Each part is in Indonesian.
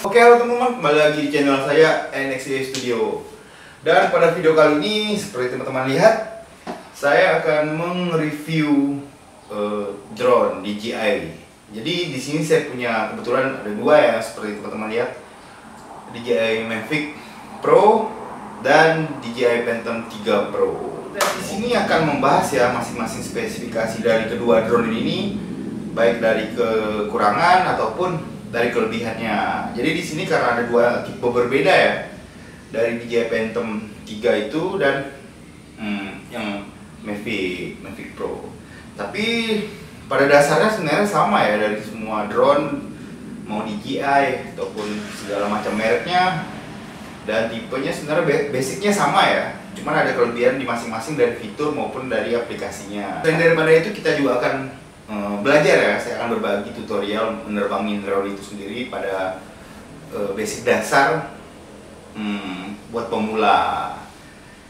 Oke, halo teman-teman, kembali lagi di channel saya NXD Studio. Dan pada video kali ini, seperti teman-teman lihat, saya akan mereview drone DJI. Jadi di sini saya punya kebetulan ada dua ya, seperti teman-teman lihat, DJI Mavic Pro dan DJI Phantom 3 Pro. Dan di sini akan membahas ya masing-masing spesifikasi dari kedua drone ini, baik dari kekurangan ataupun dari kelebihannya. Jadi di sini karena ada dua tipe berbeda ya, dari DJI Phantom 3 itu dan yang Mavic Pro. Tapi pada dasarnya sebenarnya sama ya, dari semua drone mau DJI ataupun segala macam mereknya dan tipenya sebenarnya basicnya sama ya. Cuman ada kelebihan di masing-masing dari fitur maupun dari aplikasinya. Dan daripada itu kita juga akan belajar ya, saya akan berbagi tutorial menerbangin drone itu sendiri pada basic dasar buat pemula.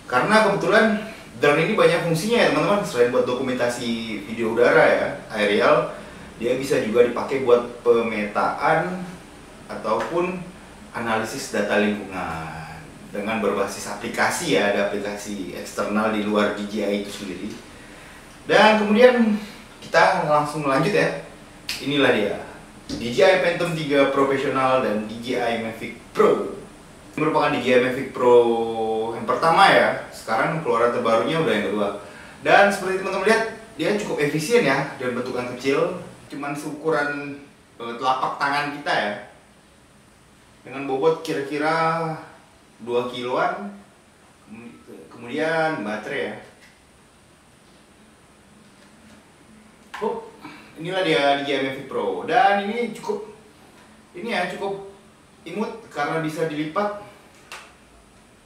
Karena kebetulan drone ini banyak fungsinya ya teman-teman, selain buat dokumentasi video udara ya, aerial, dia bisa juga dipakai buat pemetaan ataupun analisis data lingkungan dengan berbasis aplikasi ya, ada aplikasi eksternal di luar DJI itu sendiri. Dan kemudian kita langsung lanjut ya. Inilah dia, DJI Phantom 3 Professional dan DJI Mavic Pro. Ini merupakan DJI Mavic Pro yang pertama ya. Sekarang keluaran terbarunya udah yang kedua. Dan seperti teman-teman lihat, dia cukup efisien ya, dan bentukan kecil, cuman seukuran telapak tangan kita ya. Dengan bobot kira-kira 2 kiloan. Kemudian baterai ya. Inilah dia DJI Mavic Pro, dan ini cukup imut karena bisa dilipat,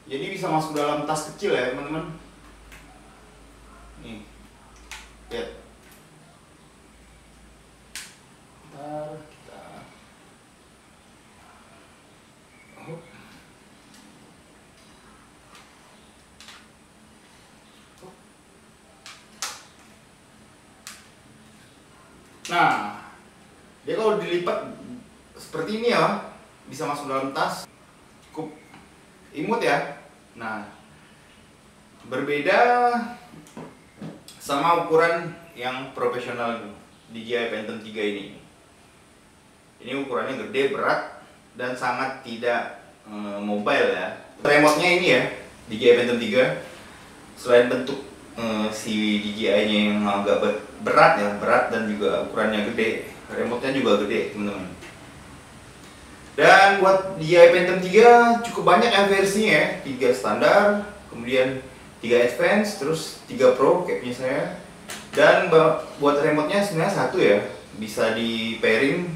jadi bisa masuk dalam tas kecil ya teman-teman. Nih, lihat. Ntar kita Nah, dia kalau dilipat seperti ini ya, bisa masuk dalam tas, cukup imut ya. Nah, berbeda sama ukuran yang profesional DJI Phantom 3 ini. Ini ukurannya gede, berat, dan sangat tidak mobile ya. Remote-nya ini ya, DJI Phantom 3, selain bentuk si DJI-nya yang agak berat dan juga ukurannya gede, remote-nya juga gede teman-teman. Dan buat DJI Phantom 3 cukup banyak ya versinya ya, 3 standar, kemudian 3 advance, terus 3 pro kayak punya saya. Dan buat remote-nya sebenarnya satu ya, bisa di pairing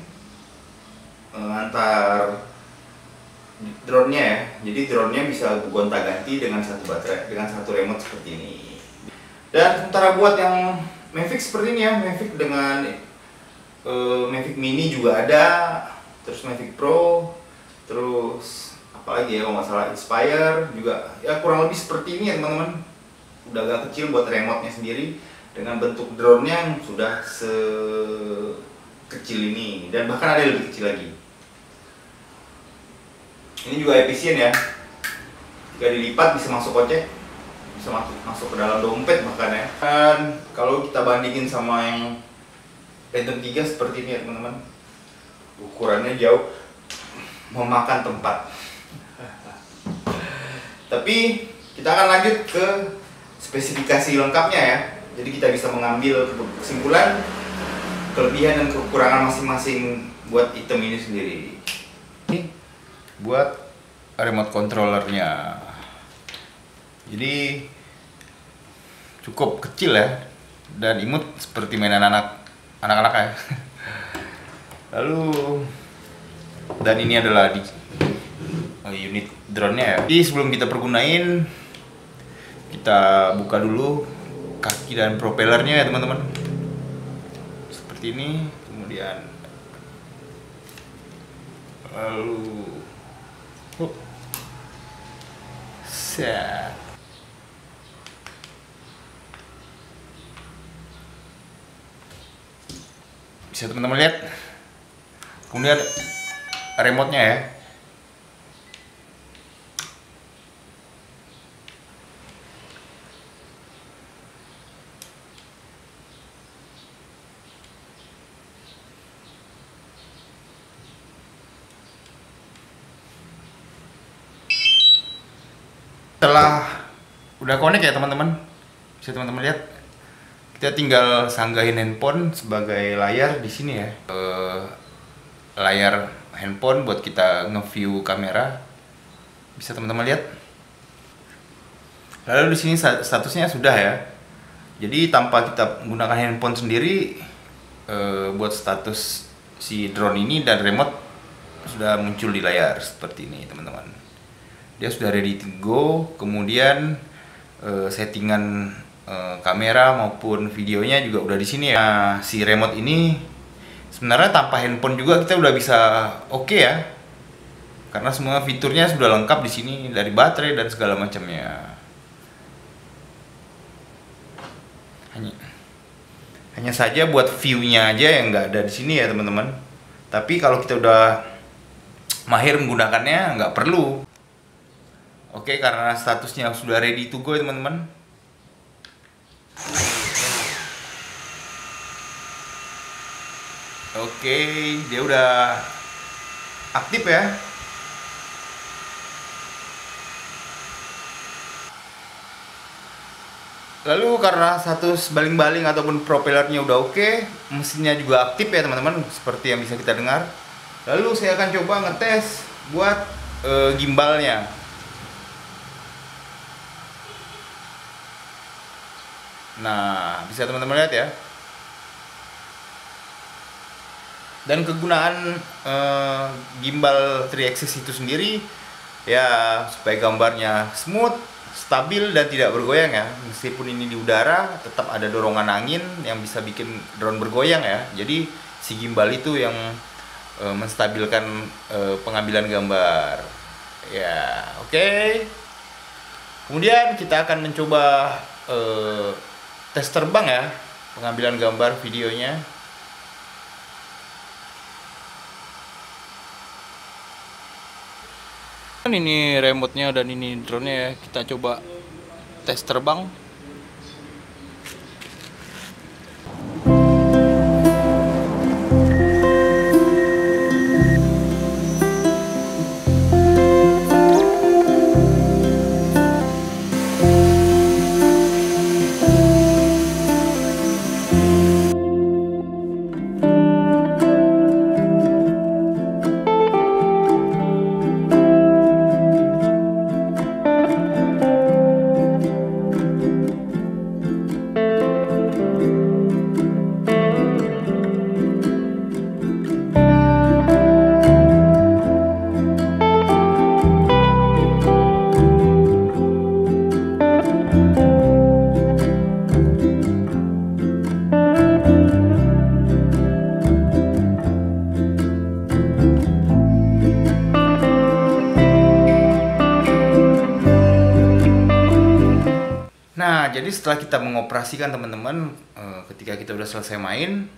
antar drone-nya ya. Jadi drone-nya bisa gonta-ganti dengan satu baterai, dengan satu remote seperti ini. Dan sementara buat yang Mavic seperti ini ya, Mavic dengan Mavic Mini juga ada, terus Mavic Pro, terus apalagi ya kalau nggak salah Inspire juga ya, kurang lebih seperti ini ya teman-teman. Udah agak kecil buat remote-nya sendiri, dengan bentuk drone-nya yang sudah sekecil ini, dan bahkan ada yang lebih kecil lagi. Ini juga efisien ya, jika dilipat bisa masuk kocek, bisa masuk ke dalam dompet bahkan ya. Dan kalau kita bandingin sama yang Phantom 3 seperti ini ya teman-teman, ukurannya jauh memakan tempat. Tapi kita akan lanjut ke spesifikasi lengkapnya ya. Jadi kita bisa mengambil kesimpulan kelebihan dan kekurangan masing-masing buat item ini sendiri. Ini buat remote controllernya. Jadi cukup kecil ya, dan imut seperti mainan anak-anak ya. Lalu, dan ini adalah unit drone-nya ya. Jadi sebelum kita pergunain, kita buka dulu kaki dan propellernya ya teman-teman. Seperti ini, kemudian lalu set. Bisa teman-teman lihat. Kemudian remote-nya ya. setelah udah connect ya teman-teman, bisa teman-teman lihat, kita tinggal sanggahin handphone sebagai layar di sini ya. Layar handphone buat kita nge-view kamera, bisa teman-teman lihat. Lalu di sini statusnya sudah ya. Jadi tanpa kita menggunakan handphone sendiri, buat status si drone ini dan remote sudah muncul di layar seperti ini teman-teman. Dia sudah ready to go. Kemudian settingan kamera maupun videonya juga udah di sini ya. Nah, si remote ini sebenarnya tanpa handphone juga kita udah bisa oke ya, karena semua fiturnya sudah lengkap di sini, dari baterai dan segala macamnya. Hanya saja buat view-nya aja yang nggak ada di sini ya teman-teman. Tapi kalau kita udah mahir menggunakannya nggak perlu. Oke, karena statusnya sudah ready to go ya teman-teman. Oke, dia udah aktif ya. Lalu karena status baling-baling ataupun propellernya udah oke, mesinnya juga aktif ya teman-teman, seperti yang bisa kita dengar. Lalu saya akan coba ngetes buat gimbalnya. Nah, bisa teman-teman lihat ya. Dan kegunaan gimbal 3-axis itu sendiri ya supaya gambarnya smooth, stabil dan tidak bergoyang ya. Meskipun ini di udara, tetap ada dorongan angin yang bisa bikin drone bergoyang ya. Jadi si gimbal itu yang menstabilkan pengambilan gambar. Ya, oke. Kemudian kita akan mencoba tes terbang ya, pengambilan gambar videonya. Ini remote-nya dan ini drone-nya ya. Kita coba tes terbang. Nah, jadi setelah kita mengoperasikan teman-teman, ketika kita udah selesai main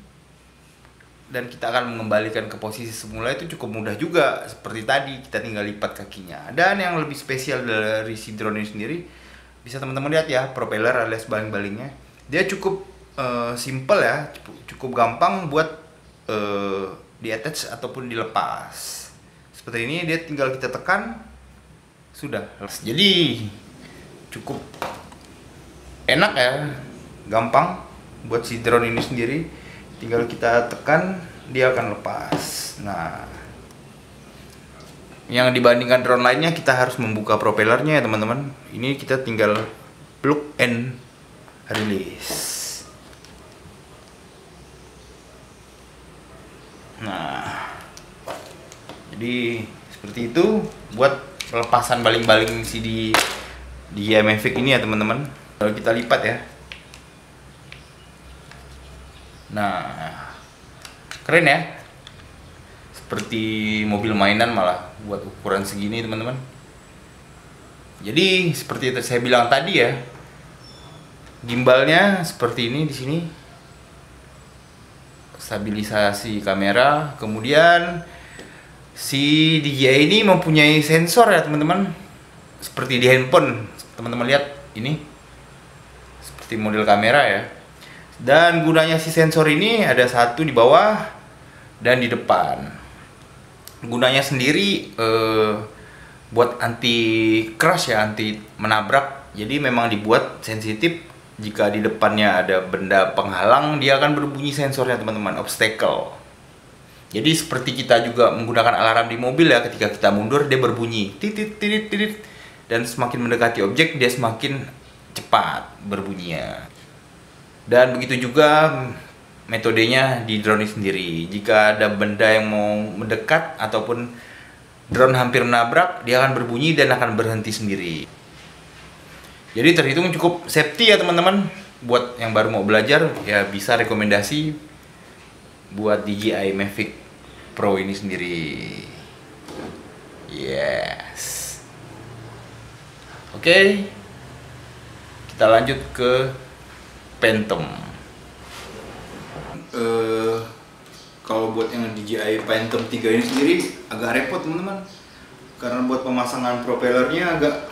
dan kita akan mengembalikan ke posisi semula, itu cukup mudah juga. Seperti tadi, kita tinggal lipat kakinya. Dan yang lebih spesial dari si drone ini sendiri, bisa teman-teman lihat ya, propeller alias baling-balingnya. Dia cukup simple ya, cukup gampang buat di-attach ataupun dilepas. Seperti ini, dia tinggal kita tekan, sudah. Jadi cukup enak ya, gampang buat si drone ini sendiri. Tinggal kita tekan, dia akan lepas. Nah, yang dibandingkan drone lainnya, kita harus membuka propellernya ya teman-teman. Ini kita tinggal plug and release. Nah, jadi seperti itu buat pelepasan baling-baling si di Mavic ini ya teman-teman. Kalau kita lipat ya. Nah, keren ya. Seperti mobil mainan malah buat ukuran segini teman-teman. Jadi seperti itu saya bilang tadi ya. Gimbalnya seperti ini di sini. Stabilisasi kamera, kemudian si DJI ini mempunyai sensor ya teman-teman. Seperti di handphone. Teman-teman lihat ini. Seperti model kamera ya. Dan gunanya si sensor ini ada satu di bawah dan di depan. Gunanya sendiri buat anti crash ya, anti menabrak. Jadi memang dibuat sensitif. Jika di depannya ada benda penghalang, dia akan berbunyi sensornya teman-teman, obstacle. Jadi seperti kita juga menggunakan alarm di mobil ya, ketika kita mundur dia berbunyi titit titit titit, dan semakin mendekati objek dia semakin cepat berbunyinya. Dan begitu juga metodenya di drone ini sendiri. Jika ada benda yang mau mendekat ataupun drone hampir menabrak, dia akan berbunyi dan akan berhenti sendiri. Jadi terhitung cukup safety ya teman-teman. Buat yang baru mau belajar ya bisa rekomendasi buat DJI Mavic Pro ini sendiri. Yes. Oke, kita lanjut ke Phantom. Kalau buat yang DJI Phantom 3 ini sendiri agak repot teman-teman, karena buat pemasangan propellernya agak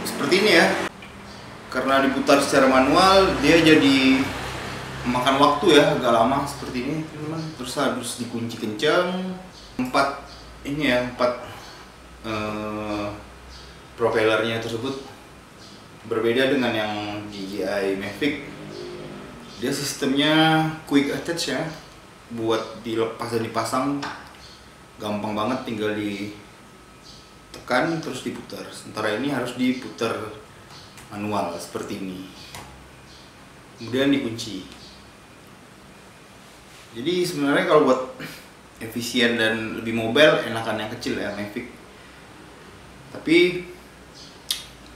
seperti ini ya. Karena diputar secara manual, dia jadi memakan waktu ya, agak lama seperti ini teman-teman. Terus harus dikunci kencang. Empat propellernya tersebut berbeda dengan yang DJI Mavic. Dia sistemnya quick attach ya, buat dilepas dan dipasang gampang banget, tinggal ditekan terus diputar. Sementara ini harus diputar manual seperti ini, kemudian dikunci. Jadi sebenarnya kalau buat efisien dan lebih mobile, enakan yang kecil ya Mavic. Tapi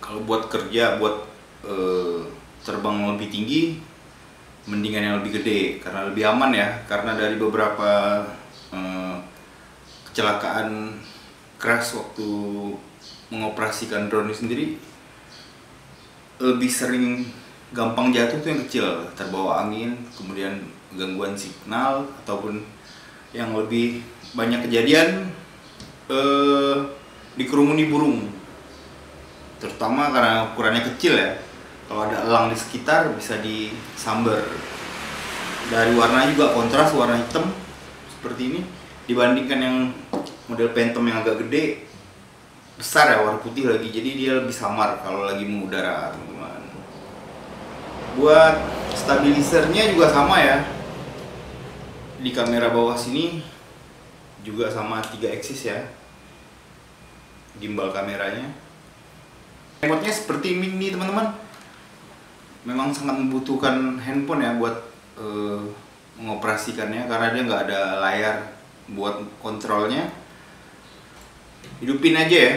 kalau buat kerja, buat terbang lebih tinggi, mendingan yang lebih gede karena lebih aman ya. Karena dari beberapa kecelakaan crash waktu mengoperasikan drone ini sendiri, lebih sering gampang jatuh tuh yang kecil, terbawa angin, kemudian gangguan signal, ataupun yang lebih banyak kejadian dikerumuni burung, terutama karena ukurannya kecil ya. Kalau ada elang di sekitar bisa disambar. Dari warna juga kontras, warna hitam seperti ini, dibandingkan yang model Phantom yang agak gede, besar ya, warna putih lagi, jadi dia lebih samar kalau lagi mengudara teman-teman. Buat stabilisernya juga sama ya, di kamera bawah sini juga sama 3 axis ya, gimbal kameranya. Remote-nya seperti mini teman-teman, memang sangat membutuhkan handphone ya buat mengoperasikannya, karena dia nggak ada layar buat kontrolnya. Hidupin aja ya.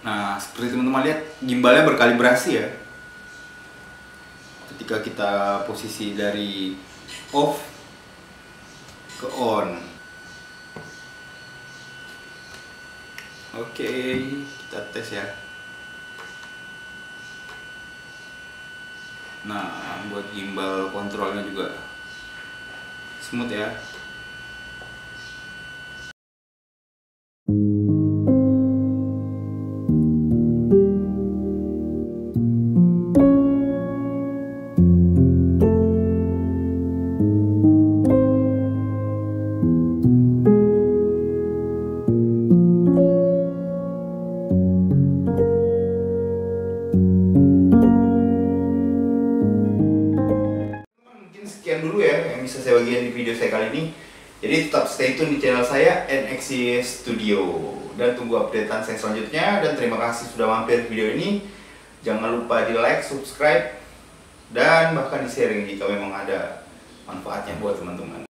Nah, seperti teman-teman lihat, gimbalnya berkalibrasi ya. Ketika kita posisi dari off ke on. Oke, kita tes ya. Nah, buat gimbal kontrolnya juga smooth ya. Sekian dulu ya yang bisa saya bagikan di video saya kali ini. Jadi tetap stay tune di channel saya NXC Studio, dan tunggu updatean saya selanjutnya. Dan terima kasih sudah mampir video ini. Jangan lupa di like, subscribe, dan bahkan di sharing jika memang ada manfaatnya buat teman-teman.